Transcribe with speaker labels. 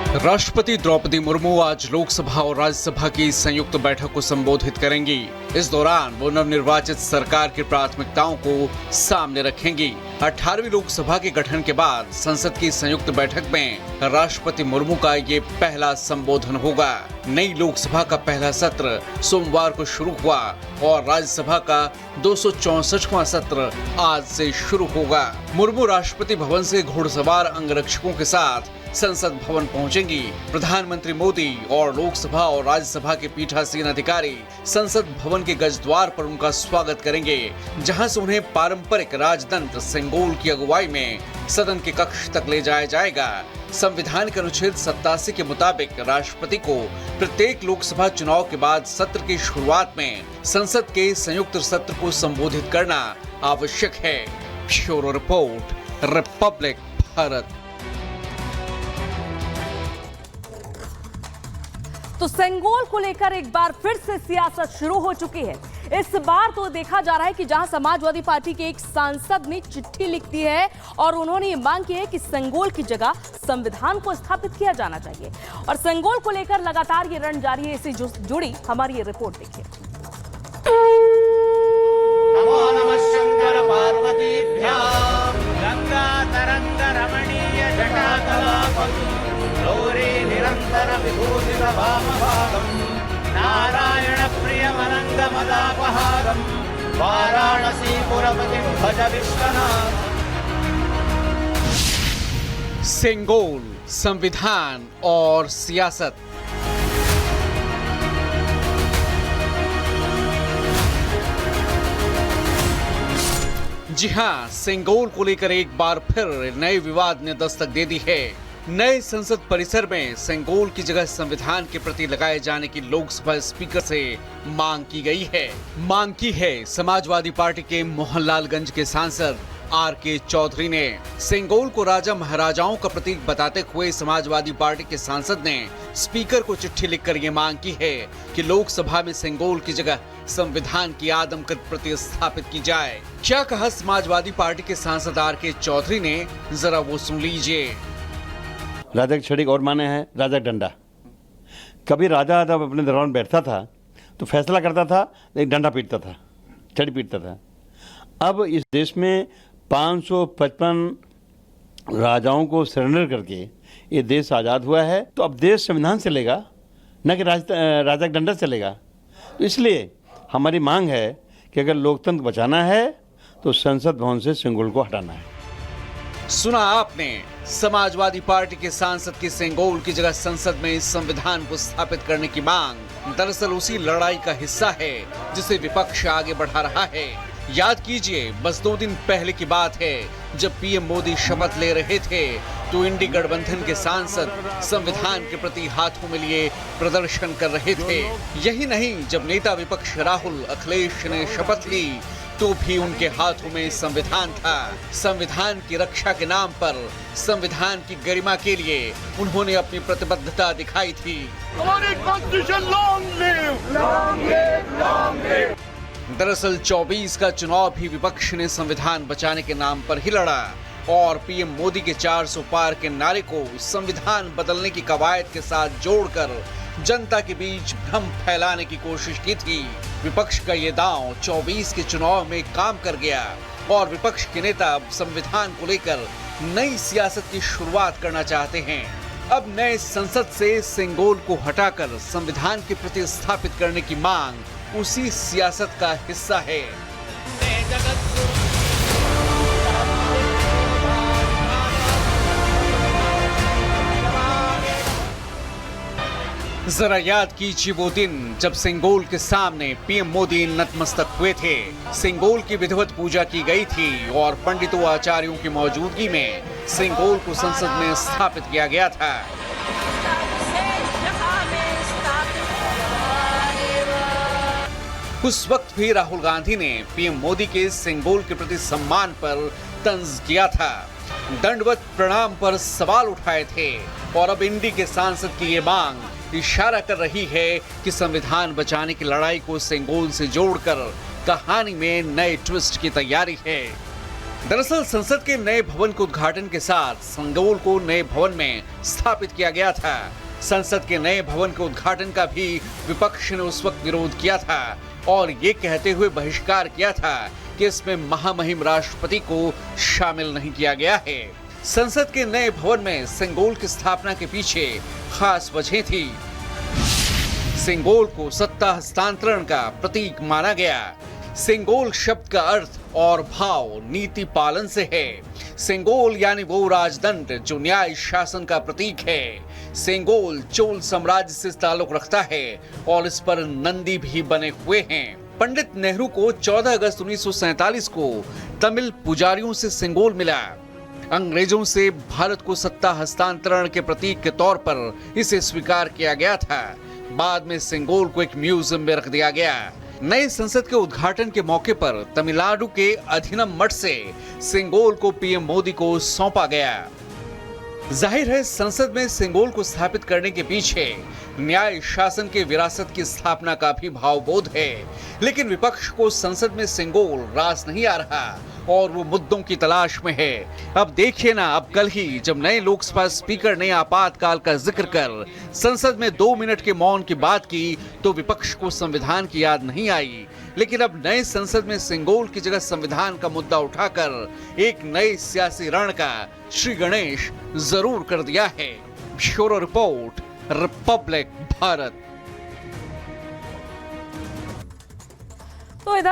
Speaker 1: राष्ट्रपति द्रौपदी मुर्मू आज लोकसभा और राज्यसभा की संयुक्त बैठक को संबोधित करेंगी। इस दौरान वो नवनिर्वाचित सरकार की प्राथमिकताओं को सामने रखेंगी। 18वीं लोकसभा के गठन के बाद संसद की संयुक्त बैठक में राष्ट्रपति मुर्मू का ये पहला संबोधन होगा। नई लोकसभा का पहला सत्र सोमवार को शुरू हुआ और राज्यसभा का 264वां सत्र आज से शुरू होगा। मुर्मू राष्ट्रपति भवन से घुड़सवार अंगरक्षकों के साथ संसद भवन पहुंचेंगी। प्रधानमंत्री मोदी और लोकसभा और राज्यसभा के पीठासीन अधिकारी संसद भवन के गजद्वार पर उनका स्वागत करेंगे, जहां से उन्हें पारंपरिक राजदंड सेंगोल की अगुवाई में सदन के कक्ष तक ले जाया जाएगा। संविधान के अनुच्छेद 87 के मुताबिक राष्ट्रपति को प्रत्येक लोकसभा चुनाव के बाद सत्र की शुरुआत में संसद के संयुक्त सत्र को संबोधित करना आवश्यक है। Bureau report, Republic Bharat.
Speaker 2: तो सेंगोल को लेकर एक बार फिर से सियासत शुरू हो चुकी है। इस बार तो देखा जा रहा है कि जहां समाजवादी पार्टी के एक सांसद ने चिट्ठी लिख दी है और उन्होंने ये मांग की है कि सेंगोल की जगह संविधान को स्थापित किया जाना चाहिए। और सेंगोल को लेकर लगातार ये रण जारी है। इससे जुड़ी हमारी ये रिपोर्ट देखिए।
Speaker 3: नमो नमः शंकर पार्वतीभ्यां गंगा तरंग रमणीय जटाकलापं गौरी निरंतर विभूषित वामभागं नारायण प्रियमनंग मदापहारं वाराणसी पुरपतिं भज विश्वनाथ।
Speaker 1: सेंगोल, संविधान और सियासत। जी हां, सेंगोल को लेकर एक बार फिर नए विवाद ने दस्तक दे दी है। नए संसद परिसर में सेंगोल की जगह संविधान के प्रति लगाए जाने की लोकसभा स्पीकर से मांग की गई है। मांग की है समाजवादी पार्टी के मोहनलालगंज के सांसद आर.के. चौधरी ने। सेंगोल को राजा महाराजाओं का प्रतीक बताते हुए समाजवादी पार्टी के सांसद ने स्पीकर को चिट्ठी लिखकर ये मांग की है कि लोकसभा में सेंगोल की जगह संविधान की आदमकद प्रतिस्थापित की जाए। क्या कहा समाजवादी पार्टी के सांसद आर.के. चौधरी ने, जरा वो सुन लीजिए।
Speaker 4: राजा की छड़ी और माने हैं राजा डंडा। कभी राजा जब अपने दरबार बैठता था तो फैसला करता था, एक डंडा पीटता था, छड़ी पीटता था। अब इस देश में 555 राजाओं को सरेंडर करके ये देश आज़ाद हुआ है। तो अब देश संविधान चलेगा, न कि राजा का डंडा चलेगा। तो इसलिए हमारी मांग है कि अगर लोकतंत्र बचाना है तो संसद भवन से सेंगोल को हटाना है।
Speaker 1: सुना आपने, समाजवादी पार्टी के सांसद की सेंगोल की जगह संसद में संविधान को स्थापित करने की मांग दरअसल उसी लड़ाई का हिस्सा है जिसे विपक्ष आगे बढ़ा रहा है। याद कीजिए, बस 2 दिन पहले की बात है जब पीएम मोदी शपथ ले रहे थे तो इंडी गठबंधन के सांसद संविधान के प्रति हाथों में लिए प्रदर्शन कर रहे थे। यही नहीं, जब नेता विपक्ष राहुल अखिलेश ने शपथ ली तो भी उनके हाथों में संविधान था। संविधान की रक्षा के नाम पर संविधान की गरिमा के लिए उन्होंने अपनी प्रतिबद्धता दिखाई थी।
Speaker 3: हमारी constitution long live, long live, long live.
Speaker 1: दरअसल 24 का चुनाव भी विपक्ष ने संविधान बचाने के नाम पर ही लड़ा और पीएम मोदी के 400 पार के नारे को संविधान बदलने की कवायद के साथ जोड़कर जनता के बीच भ्रम फैलाने की कोशिश की थी। विपक्ष का ये दांव 24 के चुनाव में काम कर गया और विपक्ष के नेता अब संविधान को लेकर नई सियासत की शुरुआत करना चाहते हैं। अब नए संसद से सेंगोल को हटाकर संविधान के प्रति स्थापित करने की मांग उसी सियासत का हिस्सा है। जरा याद कीजिए वो दिन जब सेंगोल के सामने पीएम मोदी नतमस्तक हुए थे। सेंगोल की विधिवत पूजा की गई थी और पंडितों आचार्यों की मौजूदगी में सेंगोल को संसद में स्थापित किया गया था। उस वक्त भी राहुल गांधी ने पीएम मोदी के सेंगोल के प्रति सम्मान पर तंज किया था, दंडवत प्रणाम पर सवाल उठाए थे और अब इंडी के सांसद की ये मांग इशारा कर रही है कि संविधान बचाने की लड़ाई को सेंगोल से जोड़कर कहानी में नए ट्विस्ट की तैयारी है। दरअसल संसद के नए भवन के उद्घाटन के साथ संगोल को नए भवन में स्थापित किया गया था। संसद के नए भवन के उद्घाटन का भी विपक्ष ने उस वक्त विरोध किया था और ये कहते हुए बहिष्कार किया था कि इसमें महामहिम राष्ट्रपति को शामिल नहीं किया गया है। संसद के नए भवन में सेंगोल की स्थापना के पीछे खास वजह थी। सेंगोल को सत्ता हस्तांतरण का प्रतीक माना गया। सेंगोल शब्द का अर्थ और भाव नीति पालन से है। सेंगोल यानी वो राजदंड जो न्याय शासन का प्रतीक है। सेंगोल चोल साम्राज्य से ताल्लुक रखता है और इस पर नंदी भी बने हुए हैं। पंडित नेहरू को 14 अगस्त 1947 को तमिल पुजारियों से सेंगोल मिला। अंग्रेजों से भारत को सत्ता हस्तांतरण के प्रतीक के तौर पर इसे स्वीकार किया गया था। बाद में सेंगोल को एक म्यूजियम में रख दिया गया। नए संसद के उद्घाटन के मौके पर तमिलनाडु के अधिनम मठ से सेंगोल को पीएम मोदी को सौंपा गया। जाहिर है संसद में सेंगोल को स्थापित करने के पीछे न्याय शासन के विरासत की स्थापना का भी भावबोध है, लेकिन विपक्ष को संसद में सेंगोल रास नहीं आ रहा और वो मुद्दों की तलाश में है। अब देखिए ना, अब कल ही जब नए लोकसभा स्पीकर ने आपातकाल का जिक्र कर संसद में 2 मिनट के मौन की बात की तो विपक्ष को संविधान की याद नहीं आई, लेकिन अब नए संसद में सेंगोल की जगह संविधान का मुद्दा उठाकर एक नए सियासी रण का श्री गणेश जरूर कर दिया है। Bureau report, Republic Bharat.